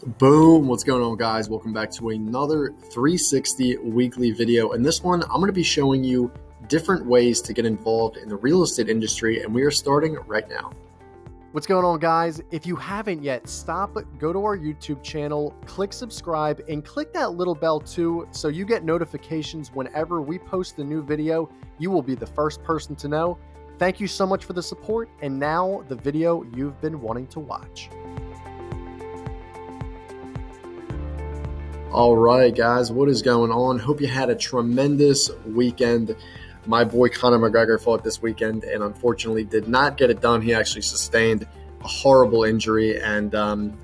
Boom, what's going on, guys? Welcome back to another 360 weekly video. In this one, I'm going to be showing you different ways to get involved in the real estate industry, and we are starting right now. What's going on, guys? If you haven't yet, stop, go to our YouTube channel, click subscribe, and click that little bell too, so you get notifications whenever we post a new video. You will be the first person to know. Thank you so much for the support, and now the video you've been wanting to watch. All right, guys, what is going on? Hope you had a tremendous weekend. My boy Conor McGregor fought this weekend and unfortunately did not get it done. He actually sustained a horrible injury, and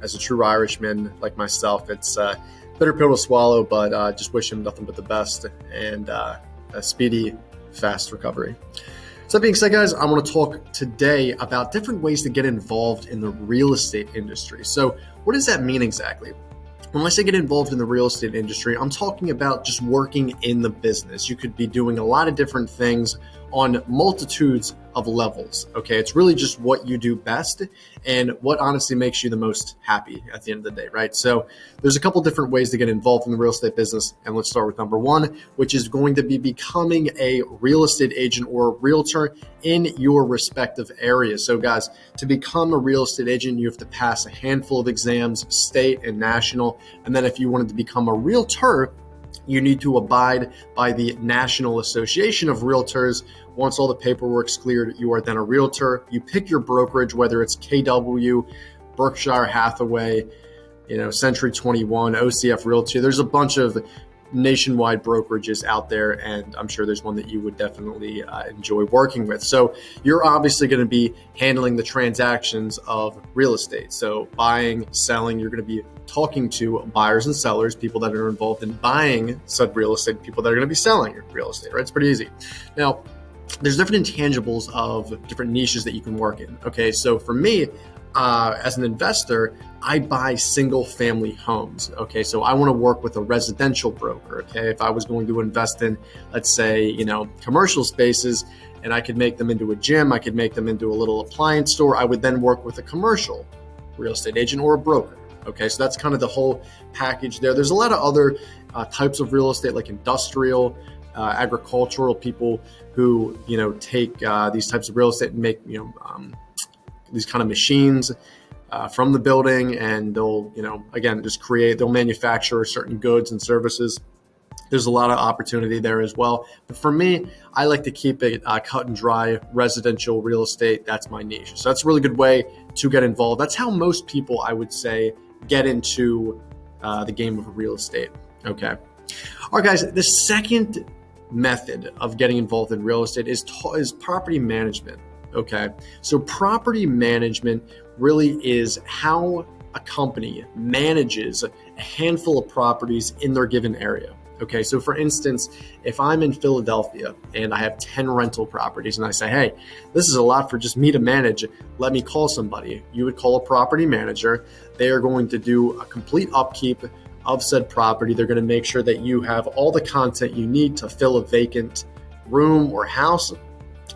as a true Irishman like myself, it's a bitter pill to swallow, but just wish him nothing but the best and a speedy, fast recovery. So that being said, guys, I want to talk today about different ways to get involved in the real estate industry. So what does that mean exactly? When I say get involved in the real estate industry, I'm talking about just working in the business. You could be doing a lot of different things on multitudes of levels, okay? It's really just what you do best and what honestly makes you the most happy at the end of the day, right? So there's a couple different ways to get involved in the real estate business, and let's start with number one, which is going to be becoming a real estate agent or a realtor in your respective area. So guys, to become a real estate agent, you have to pass a handful of exams, state and national, and then if you wanted to become a realtor, you need to abide by the National Association of Realtors. Once all the paperwork's cleared, you are then a realtor. You pick your brokerage, whether it's KW, Berkshire Hathaway, Century 21, OCF Realty. There's a bunch of nationwide brokerages out there, and I'm sure there's one that you would definitely enjoy working with. So you're obviously going to be handling the transactions of real estate. So buying, selling, you're going to be talking to buyers and sellers, people that are involved in buying said real estate, people that are going to be selling real estate, right? It's pretty easy. Now, there's different intangibles of different niches that you can work in. Okay, so for me, as an investor, I buy single family homes. Okay, so I want to work with a residential broker. Okay, if I was going to invest in, let's say, commercial spaces, and I could make them into a gym, I could make them into a little appliance store, I would then work with a commercial real estate agent or a broker. Okay, so that's kind of the whole package there. There's a lot of other types of real estate, like industrial, agricultural, people who take these types of real estate and make these kind of machines from the building, and they'll again just they'll manufacture certain goods and services. There's a lot of opportunity there as well. But for me, I like to keep it cut and dry, residential real estate. That's my niche. So that's a really good way to get involved. That's how most people, I would say, get into the game of real estate. Okay. All right, guys, the second method of getting involved in real estate is property management. Okay. So property management really is how a company manages a handful of properties in their given area. Okay, so for instance, if I'm in Philadelphia and I have 10 rental properties and I say, hey, this is a lot for just me to manage, let me call somebody. You would call a property manager. They are going to do a complete upkeep of said property. They're going to make sure that you have all the content you need to fill a vacant room or house.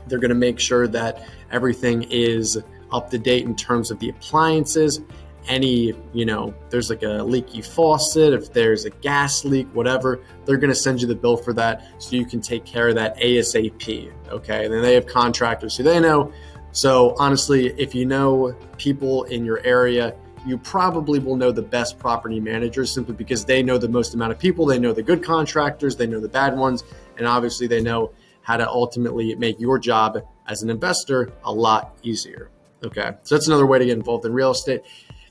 They're going to make sure that everything is up to date in terms of the appliances. There's like a leaky faucet, if there's a gas leak, whatever, they're going to send you the bill for that so you can take care of that ASAP. Okay. And then they have contractors who they know. So honestly, if you know people in your area, you probably will know the best property managers simply because they know the most amount of people. They know the good contractors, they know the bad ones, and obviously they know how to ultimately make your job as an investor a lot easier. Okay. So that's another way to get involved in real estate.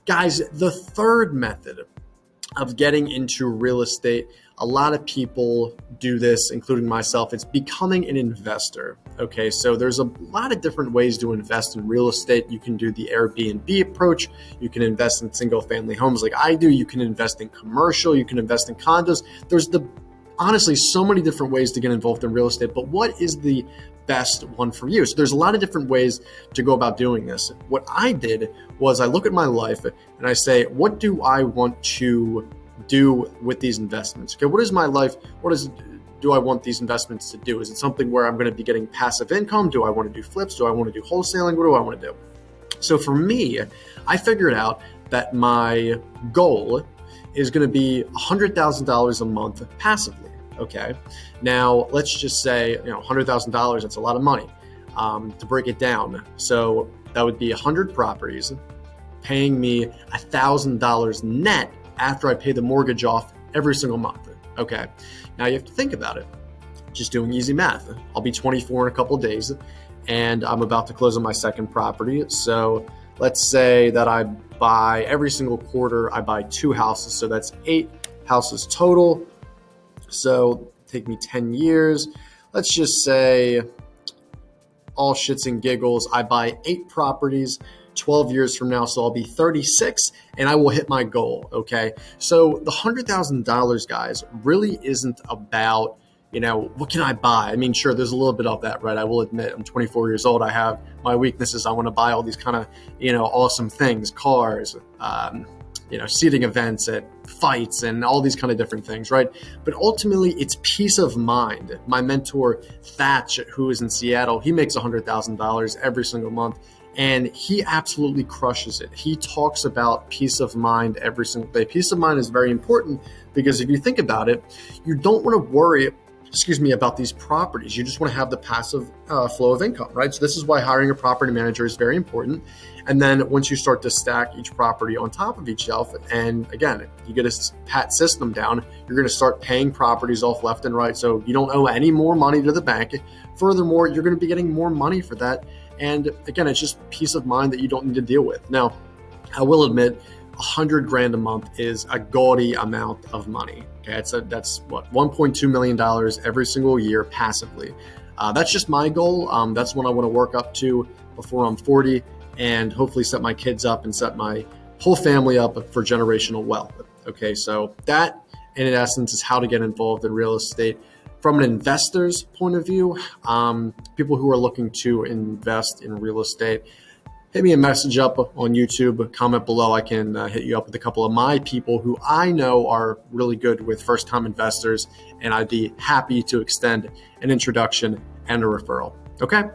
Guys, the third method of getting into real estate, a lot of people do this, including myself. It's becoming an investor. Okay, so there's a lot of different ways to invest in real estate. You can do the Airbnb approach. You can invest in single family homes like I do. You can invest in commercial. You can invest in condos. There's honestly so many different ways to get involved in real estate, but what is the best one for you? So there's a lot of different ways to go about doing this. What I did was I look at my life and I say, what do I want to do with these investments? Okay, what is my life? Do I want these investments to do? Is it something where I'm going to be getting passive income? Do I want to do flips? Do I want to do wholesaling? What do I want to do? So for me, I figured out that my goal is going to be $100,000 a month passively. Okay. Now let's just say, $100,000, that's a lot of money. To break it down. So that would be 100 properties paying me $1,000 net after I pay the mortgage off every single month. Okay. Now you have to think about it. Just doing easy math. I'll be 24 in a couple of days and I'm about to close on my second property. So let's say that I buy every single quarter, I buy 2 houses. So that's 8 houses total. So take me 10 years. Let's just say, all shits and giggles, I buy 8 properties 12 years from now. So I'll be 36 and I will hit my goal. Okay. So the $100,000, guys, really isn't about, what can I buy? I mean, sure, there's a little bit of that, right? I will admit I'm 24 years old. I have my weaknesses. I want to buy all these kind of, awesome things, cars, seating events at fights and all these kind of different things, right? But ultimately, it's peace of mind. My mentor, Thatch, who is in Seattle, he makes $100,000 every single month, and he absolutely crushes it. He talks about peace of mind every single day. Peace of mind is very important because if you think about it, you don't want to worry about these properties. You just want to have the passive flow of income, right? So this is why hiring a property manager is very important. And then once you start to stack each property on top of each shelf, and again, you get a pat system down, you're going to start paying properties off left and right. So you don't owe any more money to the bank. Furthermore, you're going to be getting more money for that. And again, it's just peace of mind that you don't need to deal with. Now, I will admit, $100,000 a month is a gaudy amount of money. Okay, that's what, $1.2 million every single year passively. That's just my goal. That's what I want to work up to before I'm 40 and hopefully set my kids up and set my whole family up for generational wealth. Okay, so that in essence is how to get involved in real estate. From an investor's point of view, people who are looking to invest in real estate, hit me a message up on YouTube, comment below. I can hit you up with a couple of my people who I know are really good with first-time investors, and I'd be happy to extend an introduction and a referral. Okay?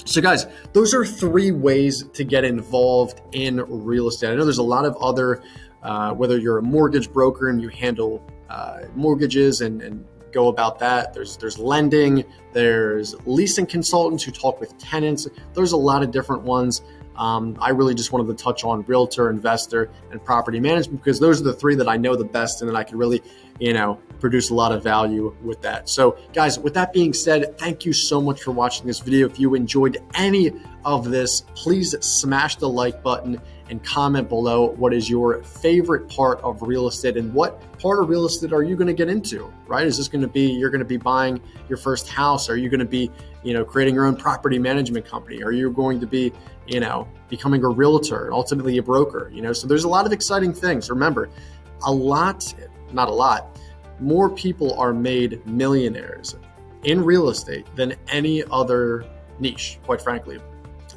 So guys, those are 3 ways to get involved in real estate. I know there's a lot of other, whether you're a mortgage broker and you handle mortgages and go about that. There's lending, there's leasing consultants who talk with tenants. There's a lot of different ones. I really just wanted to touch on realtor, investor, and property management because those are the 3 that I know the best and that I can really, produce a lot of value with that. So guys, with that being said, thank you so much for watching this video. If you enjoyed any of this, please smash the like button and comment below what is your favorite part of real estate and what part of real estate are you going to get into, right? Is this going to be, you're going to be buying your first house? Are you going to be, creating your own property management company? Are you going to be, becoming a realtor and ultimately a broker? So there's a lot of exciting things. Remember, not a lot, more people are made millionaires in real estate than any other niche, quite frankly.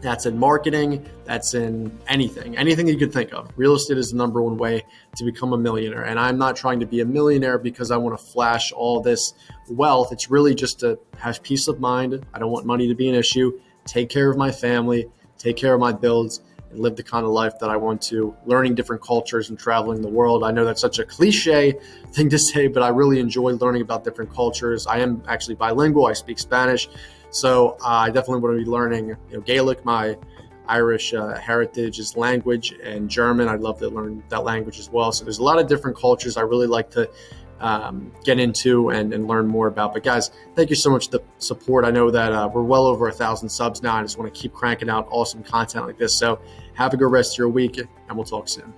That's in marketing, that's in anything you could think of. Real estate is the number 1 way to become a millionaire. And I'm not trying to be a millionaire because I want to flash all this wealth. It's really just to have peace of mind. I don't want money to be an issue. Take care of my family, take care of my bills, and live the kind of life that I want to, learning different cultures and traveling the world. I know that's such a cliche thing to say, but I really enjoy learning about different cultures. I am actually bilingual. I speak Spanish. So I definitely want to be learning Gaelic, my Irish heritage is language, and German. I'd love to learn that language as well. So there's a lot of different cultures I really like to get into and learn more about. But guys, thank you so much for the support. I know that we're well over 1,000 subs now. I just want to keep cranking out awesome content like this. So have a good rest of your week, and we'll talk soon.